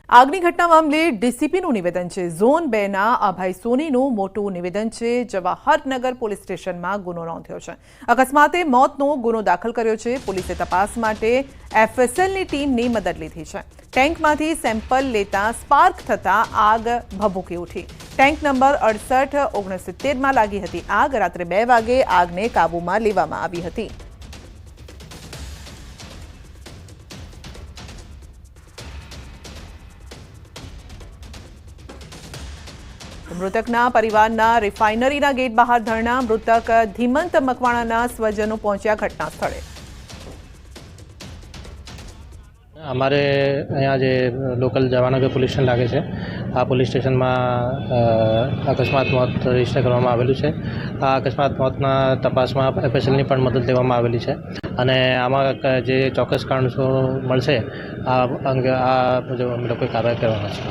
આગની ઘટના મામલે ડીસીપીનું નિવેદન છે। ઝોન 2ના અભય સોનીનું મોટું નિવેદન છે। જવાહરનગર પોલીસ સ્ટેશનમાં ગુનો નોંધ્યો છે। અકસ્માતે મોતનો ગુનો દાખલ કર્યો છે। પોલીસે તપાસ માટે એફએસએલની ટીમની મદદ લીધી છે। ટેન્કમાંથી સેમ્પલ લેતા સ્પાર્ક થતાં આગ ભભૂકી ઉઠી। ટેન્ક નંબર 6869માં લાગી હતી આગ। રાત્રે 2 વાગે આગને કાબૂમાં લેવામાં આવી હતી। મૃતકના પરિવારના રિફાઇનરીના ગેટ બહાર ધરણા। મૃતક ધીમંત મકવાણાના સ્વજનો પહોંચ્યા ઘટના સ્થળે। અમારે અહીંયા જે લોકલ જવાનગર પોલીસ સ્ટેશન લાગે છે આ પોલીસ સ્ટેશનમાં અકસ્માત મોત રજીસ્ટર કરવામાં આવેલું છે। આ અકસ્માત મોતના તપાસમાં એફએસએલની પણ મદદ લેવામાં આવેલી છે અને આમાં જે ચોક્કસ કારણો મળશે આ અંગે આ મુજબ અમે લોકોએ કાર્યવાહી કરવાના છે।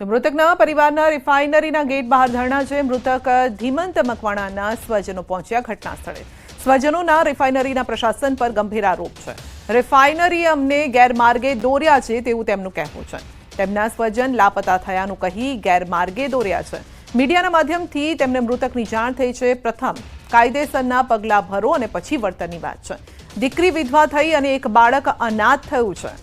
તો મૃતકના પરિવારના રિફાઇનરીના ગેટ બહાર ધરણા છે। મૃતક ધીમંત મકવાણાના સ્વજનો પહોંચ્યા ઘટના સ્થળે। સ્વજનોના રિફાઇનરીના પ્રશાસન પર ગંભીર આરોપ છે। રિફાઇનરી અમને ગેરમાર્ગે દોર્યા છે તેવું તેમનું કહેવું છે। તેમના સ્વજન લાપતા થયાનું કહી ગેરમાર્ગે દોર્યા છે। મીડિયાના માધ્યમથી તેમને મૃતકની જાણ થઈ છે। પ્રથમ કાયદેસરના પગલાં ભરો અને પછી વળતરની વાત છે। દીકરી વિધવા થઈ અને એક બાળક અનાથ થયું છે।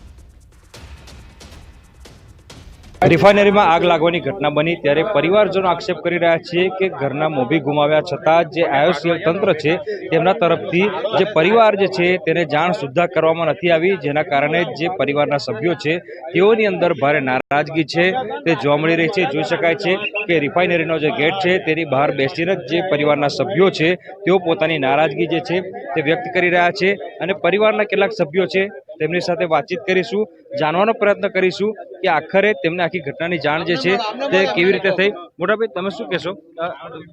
રિફાઇનરીમાં આગ લાગવાની ઘટના બની ત્યારે પરિવારજનો આક્ષેપ કરી રહ્યા છે કે ઘરના મોભી ગુમાવ્યા છતાં જે આઈઓસીએલ તંત્ર છે તેમના તરફથી જે પરિવાર જે છે તેને જાણ સુદ્ધા કરવામાં નથી આવી, જેના કારણે જે પરિવારના સભ્યો છે તેઓની અંદર ભારે નારાજગી છે તે જોવા મળી રહી છે। જોઈ શકાય છે કે રિફાઇનરીનો જે ગેટ છે તેની બહાર બેસીને જે પરિવારના સભ્યો છે તેઓ પોતાની નારાજગી જે છે તે વ્યક્ત કરી રહ્યા છે અને પરિવારના કેટલાક સભ્યો છે તેમની સાથે વાતચીત કરીશું, જાણવાનો પ્રયત્ન કરીશું કે આખરે તેમને આખી ઘટનાની જાણ જે છે તે કેવી રીતે થઈ। મોટાભાઈ, તમે શું કહેશો?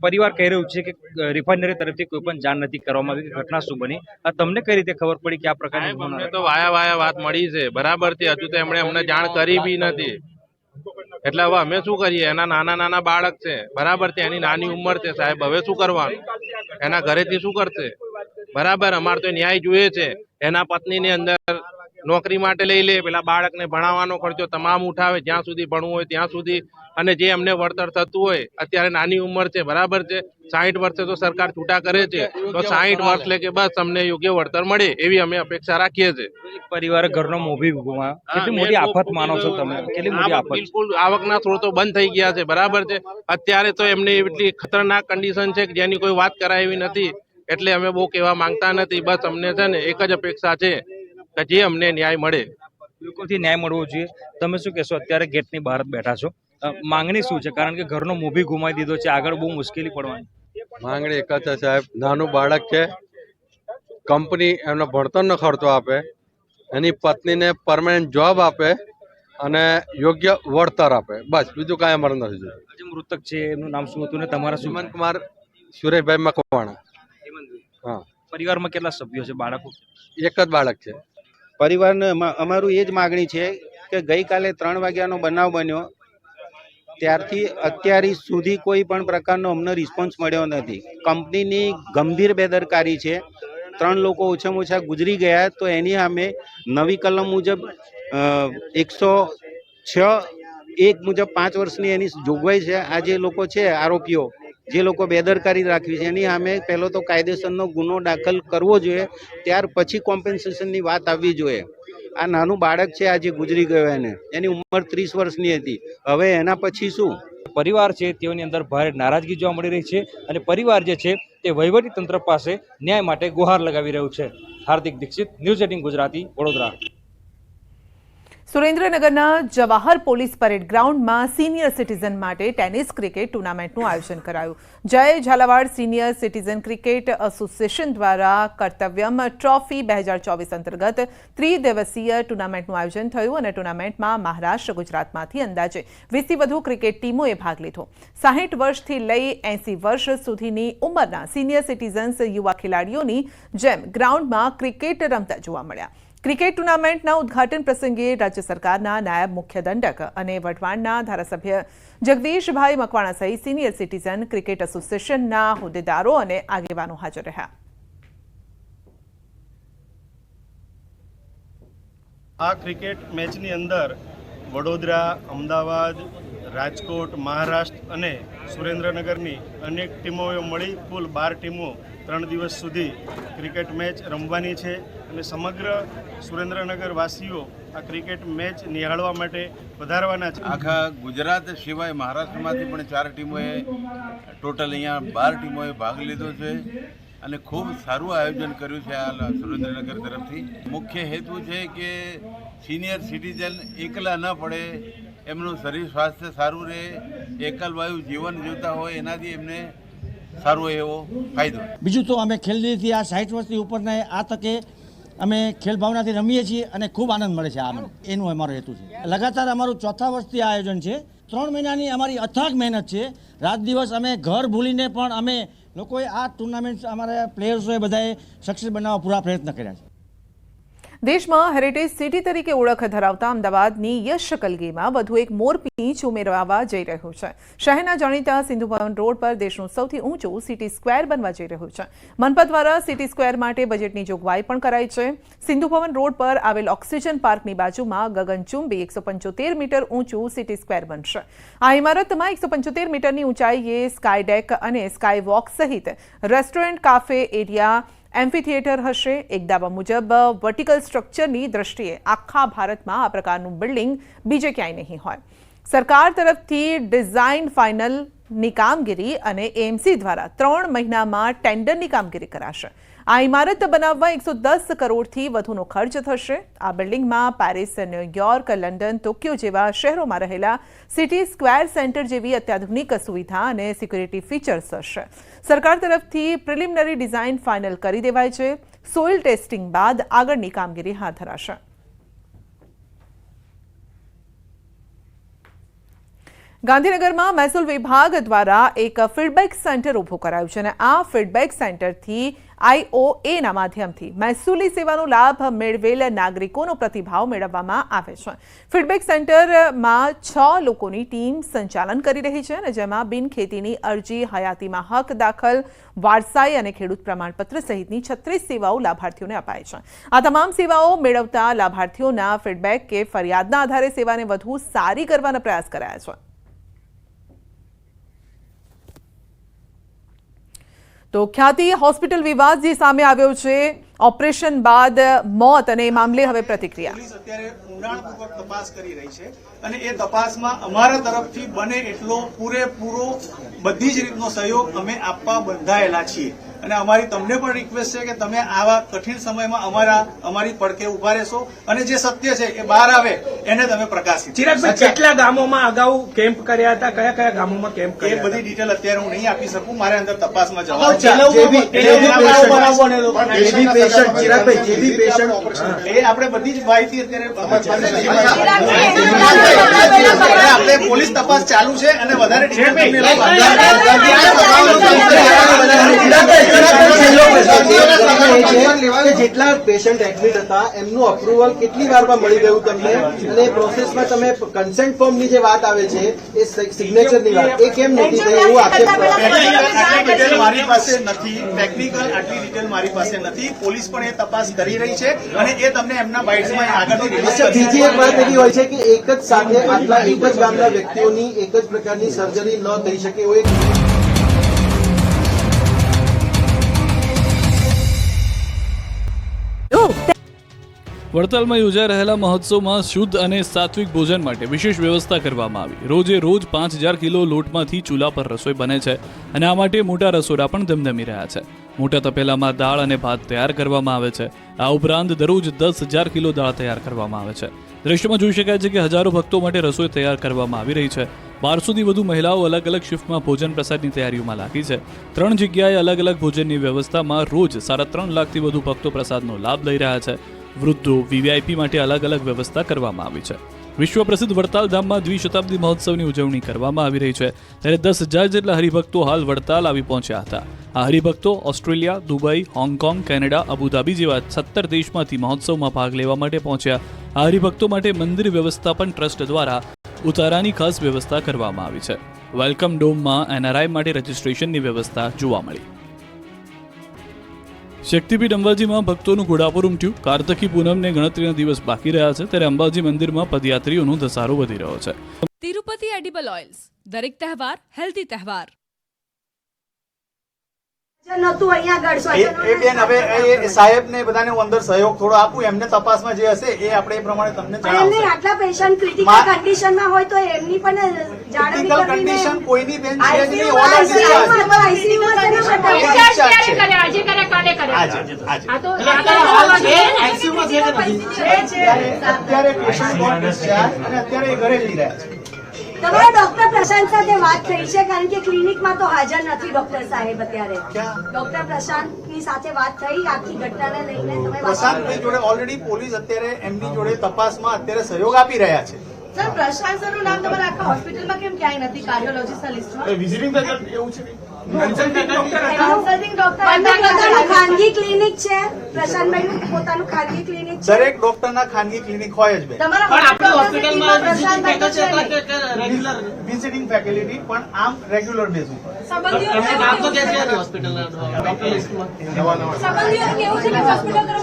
પરિવાર કહી રહ્યું છે કે રિફાઇનરી તરફથી કોઈ પણ જાણ નથી કરવામાં આવી, ઘટના શું બની, તમને કઈ રીતે ખબર પડી કે આ પ્રકારની? અમને તો વાયા વાત મળી છે બરાબર થી, હજુ તો એમણે અમને જાણ કરી બી નથી, એટલે હવે અમે શું કરીએ? એના નાના બાળક છે બરાબર છે, એની નાની ઉંમર છે સાહેબ, હવે શું કરવાનું? એના ઘરેથી શું કરશે? બરાબર, અમારે તો ન્યાય જોઈએ છે। એના પત્નીની અંદર નોકરી માટે લઈ લે, પેલા બાળકને ભણાવવાનો ખર્ચો તમામ ઉઠાવે, જ્યાં સુધી ભણવું હોય ત્યાં સુધી, અને જે એમને વળતર થતું હોય, અત્યારે નાની ઉંમર છે બરાબર છે, 60 વર્ષે તો સરકાર છૂટા કરે છે, તો 60 વર્ષ લે કે બસ અમને યોગ્ય વળતર મળે એવી અમે અપેક્ષા રાખીએ છીએ। પરિવારે ઘરનો મોભી ગુમાવ્યો, કેટલી મોટી આફત માનો છો તમે? કેટલી મોટી આફત? બિલકુલ આવકના સ્ત્રોતો બંધ થઈ ગયા છે બરાબર છે। અત્યારે તો એમની એટલી ખતરનાક કન્ડિશન છે કે જેની કોઈ વાત કરાય એવી નથી, એટલે અમે બહુ કહેવા માંગતા નથી। બસ અમને છે ને એક જ અપેક્ષા છે કે જે અમને ન્યાય મળે। બિલકુલથી ન્યાય મળવો જોઈએ। તમે શું કહેશો? અત્યારે ગેટની બહાર બેઠા છો, માંગણી શું છે? કારણ કે ઘરનો મોભી ગુમાવી દીધો છે, આગળ બહુ મુશ્કેલી પડવાની। માંગણી એક જ છે સાહેબ, નાનું બાળક છે, કંપની એમનો ભણતરનો ખર્ચો આપે, એની પત્નીને પરમાનન્ટ જોબ આપે અને યોગ્ય વળતર આપે, બસ બીજું કાંઈ અમારે નથી જોયું। જે મૃતક છે એમનું નામ શું હતું ને તમારા શું? હેમંતકુમાર સુરેશભાઈ મકવાણા। હા। પરિવારમાં કેટલા સભ્યો છે? બાળકો? એક જ બાળક છે। પરિવારને અમારું એ જ માગણી છે કે ગઈકાલે 3 વાગ્યાનો બનાવ બન્યો ત્યારથી અત્યાર સુધી કોઈ પણ પ્રકારનો અમને રિસ્પોન્સ મળ્યો નથી। કંપનીની ગંભીર બેદરકારી છે। 3 લોકો ઓછામાં ઓછા ગુજરી ગયા, તો એની સામે નવી કલમ મુજબ 106(1) મુજબ 5 વર્ષની એની જોગવાઈ છે। આ જે લોકો છે આરોપીઓ, જે લોકો બેદરકારી રાખવી છે, એની સામે પહેલો તો કાયદેસરનો ગુનો દાખલ કરવો જોઈએ, ત્યાર પછી કોમ્પન્સેશનની વાત આવવી જોઈએ। આ નાનું બાળક છે, આ જે ગુજરી ગયો એની ઉંમર 30 વર્ષની હતી, હવે એના પછી શું? પરિવાર છે તેઓની અંદર ભારે નારાજગી જોવા મળી રહી છે અને પરિવાર જે છે તે વહીવટી તંત્ર પાસે ન્યાય માટે ગુહાર લગાવી રહ્યું છે। હાર્દિક દીક્ષિત, ન્યૂઝ 18 ગુજરાતી, વડોદરા। સુરેન્દ્રનગરના જવાહર પોલીસ પરેડ ગ્રાઉન્ડમાં સિનિયર સિટીઝન માટે ટેનિસ ક્રિકેટ ટુર્નામેન્ટનું આયોજન કરાયું। Jay Jhalawad senior citizen cricket association દ્વારા કર્તવ્યમ ટ્રોફી 2024 અંતર્ગત ત્રિદિવસીય ટુર્નામેન્ટનું આયોજન થયું અને ટુર્નામેન્ટમાં મહારાષ્ટ્ર, ગુજરાતમાંથી અંદાજે 20થી વધુ ક્રિકેટ ટીમોએ ભાગ લીધો। 60 વર્ષથી લઈ 80 વર્ષ સુધીની ઉંમરના સિનિયર સિટીઝન્સ યુવા ખેલાડીઓની જેમ ગ્રાઉન્ડમાં ક્રિકેટ રમતા જોવા મળ્યા। ક્રિકેટ ટુર્નામેન્ટના ઉદ્ઘાટન પ્રસંગે રાજ્ય સરકારના નાયબ મુખ્ય દંડક અને વઢવાણના ધારાસભ્ય જગદીશભાઈ મકવાણા સહિત સિનિયર સિટીઝન ક્રિકેટ એસોસિએશનના હોદ્દેદારો અને આગેવાનો હાજર રહ્યા। આ ક્રિકેટ મેચની અંદર વડોદરા, અમદાવાદ, રાજકોટ, મહારાષ્ટ્ર અને સુરેન્દ્રનગરની અનેક ટીમોએ મળી કુલ 12 ટીમો 3 દિવસ સુધી ક્રિકેટ મેચ રમવાની છે અને સમગ્ર સુરેન્દ્રનગર વાસીઓ આ ક્રિકેટ મેચ નિહાળવા માટે વધારવાના છે. આખા ગુજરાત સિવાય મહારાષ્ટ્રમાંથી પણ 4 ટીમોએ ટોટલ અહીંયા 12 ટીમોએ ભાગ લીધો છે અને ખૂબ સારું આયોજન કર્યું છે આ સુરેન્દ્રનગર તરફથી. મુખ્ય હેતુ છે કે સિનિયર સિટીઝન એકલા ન પડે, એમનું શરીર સ્વાસ્થ્ય સારું રહે, એકલવાયુ જીવન જીવતા હોય એનાથી એમને સારો એવો ફાયદો. બીજું તો અમે ખેલથી આ 60 વર્ષથી ઉપરના આ તકે અમે ખેલ ભાવનાથી રમીએ છીએ અને ખૂબ આનંદ મળે છે. એનું અમારો હેતુ છે. લગાતાર અમારું 4થા વર્ષથી આ આયોજન છે. 3 મહિનાની અમારી અથાગ મહેનત છે. રાત દિવસ અમે ઘર ભૂલીને પણ અમે લોકોએ આ ટુર્નામેન્ટ અમારા પ્લેયર્સોએ બધાએ સક્સેસ બનાવવા પૂરા પ્રયત્ન કર્યા છે. દેશમાં હેરિટેજ સિટી તરીકે ઓળખ ધરાવતા અમદાવાદની યશ કલગીમાં વધુ એક મોરપીંછ ઉમેરવા જઈ રહ્યું છે. શહેરના જાણીતા સિંધુ ભવન રોડ પર દેશનું સૌથી ઊંચું સિટી સ્ક્વેર બનવા જઈ રહ્યું છે. મનપા દ્વારા સિટી સ્ક્વેર માટે બજેટની જોગવાઈ પણ કરાઈ છે. સિંધુ ભવન રોડ પર આવેલ ઓક્સિજન પાર્કની બાજુમાં ગગનચુંબી 175 મીટર ઊંચું સિટી સ્ક્વેર બનશે. આ ઇમારતમાં 175 મીટરની ઊંચાઈએ સ્કાય ડેક અને સ્કાય વોક સહિત રેસ્ટોરન્ટ, કાફે, એરિયા, એમ્ફી થિયેટર હશે. એક દાવા મુજબ વર્ટિકલ સ્ટ્રક્ચરની દ્રષ્ટિએ આખા ભારતમાં આ પ્રકારનું બિલ્ડિંગ બીજે ક્યાંય નહીં હોય. સરકાર તરફથી ડિઝાઇન ફાઇનલની કામગીરી અને એએમસી દ્વારા 3 મહિનામાં ટેન્ડરની કામગીરી કરાશે. આ ઇમારત બનાવવા 110 કરોડથી વધુનો ખર્ચ થશે. આ બિલ્ડિંગમાં પેરિસ, ન્યૂયોર્ક, લંડન, ટોક્યો જેવા શહેરોમાં રહેલા સિટી સ્ક્વેર સેન્ટર જેવી અત્યાધુનિક સુવિધા અને સિક્યુરિટી ફીચર્સ હશે. સરકાર તરફથી પ્રિલિમિનરી ડિઝાઇન ફાઇનલ કરી દેવાય છે. સોઇલ ટેસ્ટિંગ બાદ આગળની કામગીરી હાથ ધરાશે. ગાંધીનગરમાં મહેસૂલ વિભાગ દ્વારા એક ફીડબેક સેન્ટર ઊભું કરાયું છે અને આ ફીડબેક સેન્ટરથી IOA માધ્યમથી મહેસૂલી સેવાનો લાભ મેળવેલ નાગરિકોનો પ્રતિભાવ મેળવવામાં આવે છે. ફીડબેક સેન્ટરમાં 6 લોકોની ટીમ સંચાલન કરી રહી છે અને જેમાં બિનખેતીની અરજી, હયાતીમાં હક દાખલ, વારસાઈ અને ખેડૂત પ્રમાણપત્ર સહિતની 36 સેવાઓ લાભાર્થીઓને અપાય છે. આ તમામ સેવાઓ મેળવતા લાભાર્થીઓના ફીડબેક કે ફરિયાદના આધારે સેવાને વધુ સારી કરવાના પ્રયાસ કરાયા છે. તો ખ્યાતિ હોસ્પિટલ વિવાદ જે સામે આવ્યો છે, ઓપરેશન બાદ મોત અને એ મામલે હવે પ્રતિક્રિયા. પોલીસ અત્યારે ઊંડાણપૂર્વક તપાસ કરી રહી છે અને એ તપાસમાં અમારા તરફથી બને એટલો પૂરેપૂરો બધી જ રીતનો સહયોગ અમે આપવા બંધાયેલા છીએ અને અમારી તમને પણ રિક્વેસ્ટ છે કે તમે આવા કઠિન સમયમાં અમારી પડખે ઉભા રહેશો અને જે સત્ય છે એ બહાર આવે એને તમે પ્રકાશિત. ચિરાગભાઈ, કેટલા ગામોમાં અગાઉ કેમ્પ કર્યા હતા, કયા કયા ગામોમાં કેમ્પ કર્યા? એ બધી ડિટેલ અત્યારે હું નહીં આપી શકું, મારે અંદર તપાસમાં જવાનું એ આપણે બધી જ માહિતી અત્યારે આપણે પોલીસ તપાસ ચાલુ છે અને વધારે જેટલા પેશન્ટ એડમિટ હતા એમનું અપ્રુવલ કેટલી વારમાં મળી ગયું તમને, અને પ્રોસેસમાં તમે કન્સેન્ટ ફોર્મની જે વાત આવે છે એ સિગ્નેચરની વાત એ કેમ નથી થઈ એવું આક્ષેપ મારી પાસે નથી. ટેકનિકલ આટલી ડિટેલ મારી પાસે નથી. પોલીસ પણ એ તપાસ કરી રહી છે અને એ તમને એમના બાઇટ્સમાં આગળથી. બીજી એક વાત એવી હોય છે કે એક જ સાથે આટલા એક જ ગામના વ્યક્તિઓની એક જ પ્રકારની સર્જરી ન થઈ શકે એવું એક. વડતાલમાં યોજાઈ રહેલા મહોત્સવમાં શુદ્ધ અને સાત્વિક ભોજન માટે વિશેષ વ્યવસ્થા કરવામાં આવી. રોજે રોજ 5000 કિલો લોટમાંથી ચૂલા પર રસોઈ બને છે અને આ માટે મોટા રસોડા પણ ધમધમી રહ્યા છે. મોટા તપેલામાં દાળ અને ભાત તૈયાર કરવામાં આવે છે. આ ઉપરાંત દરરોજ 10,000 કિલો દાળ તૈયાર કરવામાં આવે છે. દ્રશ્યમાં જોઈ શકાય છે કે હજારો ભક્તો માટે રસોઈ તૈયાર કરવામાં આવી રહી છે. 1200થી વધુ મહિલાઓ અલગ અલગ શિફ્ટમાં ભોજન પ્રસાદની તૈયારીઓમાં લાગી છે. 3 જગ્યાએ અલગ અલગ ભોજનની વ્યવસ્થામાં રોજ 3.5 લાખથી વધુ ભક્તો પ્રસાદનો લાભ લઈ રહ્યા છે. વૃદ્ધો, VVIP માટે અલગ અલગ વ્યવસ્થા કરવામાં આવી છે. વિશ્વ પ્રસિદ્ધ વડતાલ ધામમાં દ્વિશતાબ્દી મહોત્સવની ઉજવણી કરવામાં આવી રહી છે, ત્યારે 10,000 જેટલા હરિભક્તો હાલ વડતાલ આવી પહોંચ્યા હતા. આ હરિભક્તો Australia, Dubai, Hong Kong, Canada, Abu Dhabi જેવા 17 દેશમાંથી મહોત્સવમાં ભાગ લેવા માટે પહોંચ્યા. આ હરિભક્તો માટે મંદિર વ્યવસ્થાપન ટ્રસ્ટ દ્વારા ઉતારાની ખાસ વ્યવસ્થા કરવામાં આવી છે. વેલકમ ડોમમાં NRI માટે રજીસ્ટ્રેશનની વ્યવસ્થા જોવા મળી. શક્તિપીઠ અંબાજીમાં ભક્તોનું ઘોડાપુર ઉમટ્યું. કાર્તકી પૂનમને ગણતરીના દિવસ બાકી રહ્યા છે ત્યારે અંબાજી મંદિરમાં પદયાત્રીઓનો ધસારો વધી રહ્યો છે. તિરુપતિ એડિબલ ઓઇલ્સ, દરેક તહેવાર હેલ્ધી તહેવાર. સાહેબને બધાને હું અંદર સહયોગ થોડો આપું, એમને તપાસમાં જે હશે એ આપણે એ પ્રમાણે તમને જણાવશું. આટલા પેશન્ટ ક્રિટિકલ કન્ડિશનમાં હોય તો એમની પણ ક્રિટિકલ કન્ડિશન કોઈની બેન છે જ નહીં. અત્યારે પેશન્ટ બહુ ડિસ્ચાર્જ અને અત્યારે એ ઘરે જઈ રહ્યા છે. તમારા ડોક્ટર પ્રશાંત સાથે વાત થઈ છે, કારણ કે ક્લિનિકમાં તો હાજર નથી ડોક્ટર સાહેબ અત્યારે. ડોક્ટર પ્રશાંતની સાથે વાત થઈ આખી ઘટનાને લઈને? તમે પ્રશાંતભાઈ જોડે ઓલરેડી પોલીસ અત્યારે એમની જોડે તપાસમાં અત્યારે સહયોગ આપી રહ્યા છે. સર, પ્રશાંત સરનું નામ તમારા આખા હોસ્પિટલમાં કેમ ક્યાંય નથી કાર્ડિયોલોજીસ્ટના લિસ્ટમાં? વિઝિટિંગ ફેકલ્ટી એવું છે. કન્સલ્ટિંગ ડોક્ટર ખાનગી ક્લિનિક છે, પ્રશાંતભાઈનું પોતાનું ખાનગી ક્લિનિક છે. દરેક ડોક્ટરના ખાનગી ક્લિનિક હોય જ. તમારા હોસ્પિટલમાં વિઝિટિંગ ફેકલ્ટી પણ આમ રેગ્યુલર બેઝ ઉપર. સંબંધીઓનું કેવું છે કે હોસ્પિટલ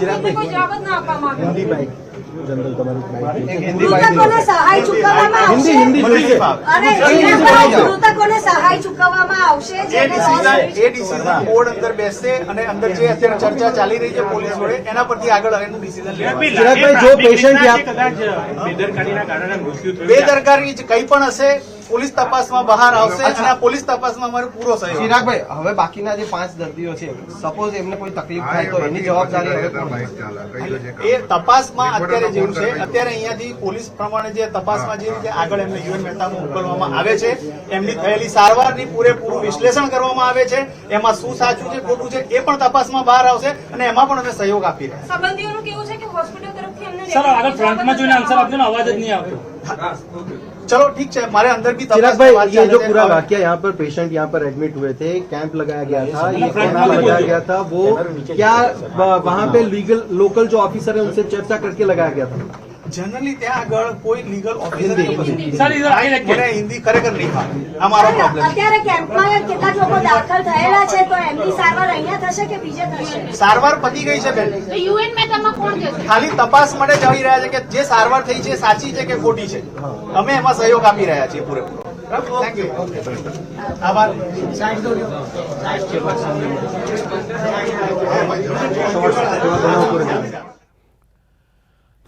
તરફથી કોઈ જવાબ જ ના આપવામાં આવ્યો. મૃતકોને સહાય ચૂકવવામાં આવશે. મૃતકોને સહાય ચૂકવવામાં આવશે. એ ડિસિઝન બોર્ડ અંદર બેસશે અને અંદર જે અત્યારે ચર્ચા ચાલી રહી છે પોલીસ જોડે એના પરથી આગળ એનું ડિસિઝન લેવાશે. બેદરકારી કઈ પણ હશે પોલીસ તપાસમાં બહાર આવશે અને આ પોલીસ તપાસમાં અમારો પૂરો સહયોગ. ચિરાગભાઈ, હવે બાકીના જે 5 દર્દીઓ છે, સપોઝ એમને કોઈ તકલીફ થાય તો એની જવાબદારી એ તપાસમાં અત્યારે જેવું છે, અત્યારે અહીંયાથી પોલીસ પ્રમાણે જે તપાસમાં જે રીતે આગળ એમને યુએન મહેતામાં મોકલવામાં આવે છે, એમની થયેલી સારવારની પૂરેપૂરું વિશ્લેષણ કરવામાં આવે છે, એમાં શું સાચું છે ખોટું છે એ પણ તપાસમાં બહાર આવશે અને એમાં પણ અમે સહયોગ આપી રહ્યા. સંબંધીઓનું કેવું છે કે હોસ્પિટલ તરફથી અમને આગળ ફ્રન્ટમાં જોઈને આન્સર આપજો ને, અવાજ જ નહીં આવતો. चलो ठीक है, हमारे अंदर भी चिराग भाई, ये जो पूरा वाकया यहाँ पर पेशेंट यहाँ पर एडमिट हुए थे, कैंप लगाया गया था, ये कोना लगाया गया था, वो क्या वहाँ पे लीगल लोकल जो ऑफिसर है उनसे चर्चा करके लगाया गया था? जनरली ત્યાં આગળ કોઈ લીગલ ઓફિસર હિન્દી ખરેખર નહીં ફાવે. અમારો પ્રોબ્લેમ અત્યારે કેમ્પમાં કેટલાક લોકો દાખલ થયેલા છે, તો એમની સારવાર અહીંયા થશે કે બીજે થશે? સારવાર પતી ગઈ છે બેન. યુએન મહેતામાં કોણ જશે? ખાલી તપાસ માટે જઈ રહ્યા છે કે જે સારવાર થઈ છે સાચી છે કે ખોટી છે. અમે એમાં સહયોગ આપી રહ્યા છીએ પૂરેપૂરો. Thank you. આભાર.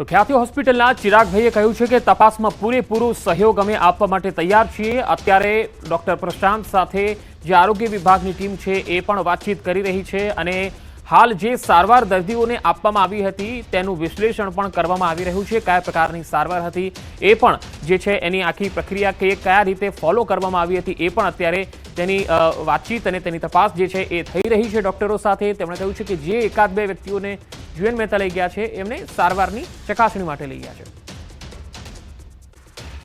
તો ખ્યાતિ હોસ્પિટલના ચિરાગભાઈએ કહ્યું છે કે તપાસમાં પૂરેપૂરો સહયોગ અમે આપવા માટે તૈયાર છીએ. અત્યારે ડોક્ટર પ્રશાંત સાથે જે આરોગ્ય વિભાગની ટીમ છે એ પણ વાતચીત કરી રહી છે અને હાલ જે સારવાર દર્દીઓને આપવામાં આવી હતી તેનું વિશ્લેષણ પણ કરવામાં આવી રહ્યું છે. કયા પ્રકારની સારવાર હતી એ પણ જે છે એની આખી પ્રક્રિયા કે કયા રીતે ફોલો કરવામાં આવી હતી એ પણ અત્યારે તેની વાતચીત અને તેની તપાસ જે છે એ થઈ રહી છે ડોક્ટરો સાથે. તેમણે કહ્યું છે કે જે એકાદ બે વ્યક્તિઓને યુએન મહેતા લઈ ગયા છે એમને સારવારની ચકાસણી માટે લઈ ગયા છે.